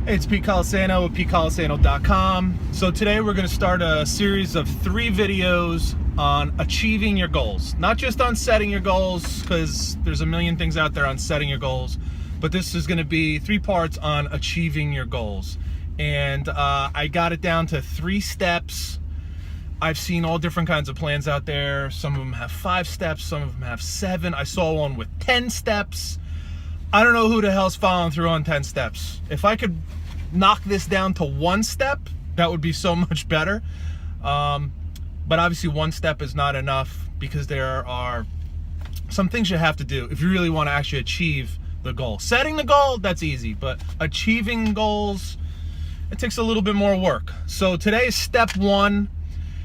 Hey, it's Pete Colasano with PeteColasano.com. So today we're going to start a series of 3 videos on achieving your goals. Not just on setting your goals, because there's a million things out there on setting your goals, but this is going to be 3 parts on achieving your goals. And I got it down to 3 steps. I've seen all different kinds of plans out there. Some of them have 5 steps, some of them have 7. I saw one with 10 steps. I don't know who the hell's following through on 10 steps. If I could knock this down to 1 step, that would be so much better. But obviously 1 step is not enough, because there are some things you have to do if you really want to actually achieve the goal. Setting the goal, that's easy, but achieving goals, it takes a little bit more work. So today is step 1,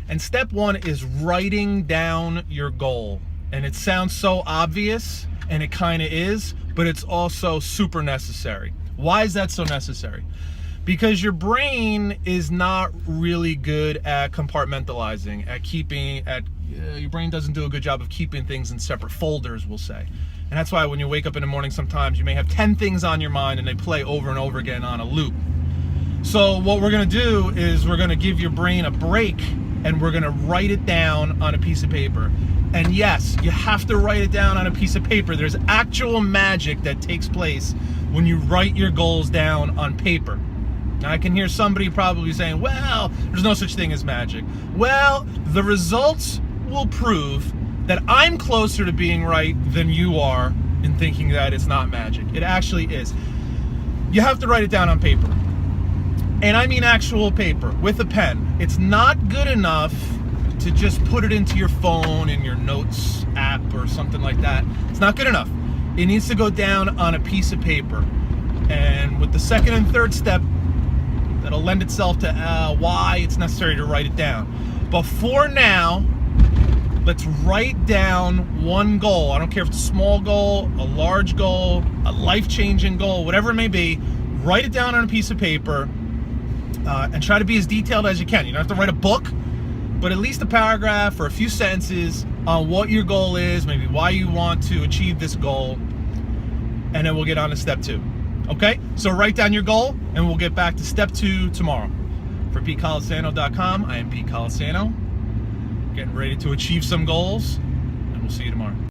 and step 1 is writing down your goal. And it sounds so obvious, and it kind of is, but it's also super necessary. Why is that so necessary? Because your brain is not really good at compartmentalizing, your brain doesn't do a good job of keeping things in separate folders, we'll say. And that's why when you wake up in the morning, sometimes you may have 10 things on your mind and they play over and over again on a loop. So what we're gonna do is we're gonna give your brain a break, and we're gonna write it down on a piece of paper. And yes, you have to write it down on a piece of paper. There's actual magic that takes place when you write your goals down on paper. Now, I can hear somebody probably saying, well, there's no such thing as magic. Well, the results will prove that I'm closer to being right than you are in thinking that it's not magic. It actually is. You have to write it down on paper. And I mean actual paper, with a pen. It's not good enough to just put it into your phone in your notes app or something like that. It's not good enough. It needs to go down on a piece of paper. And with the second and third step, that'll lend itself to why it's necessary to write it down. But for now, let's write down one goal. I don't care if it's a small goal, a large goal, a life-changing goal, whatever it may be. Write it down on a piece of paper, and try to be as detailed as you can. You don't have to write a book, but at least a paragraph or a few sentences on what your goal is, maybe why you want to achieve this goal, and then we'll get on to step 2. Okay? So write down your goal, and we'll get back to step 2 tomorrow. For PeteColasano.com, I am Pete Colasano, getting ready to achieve some goals, and we'll see you tomorrow.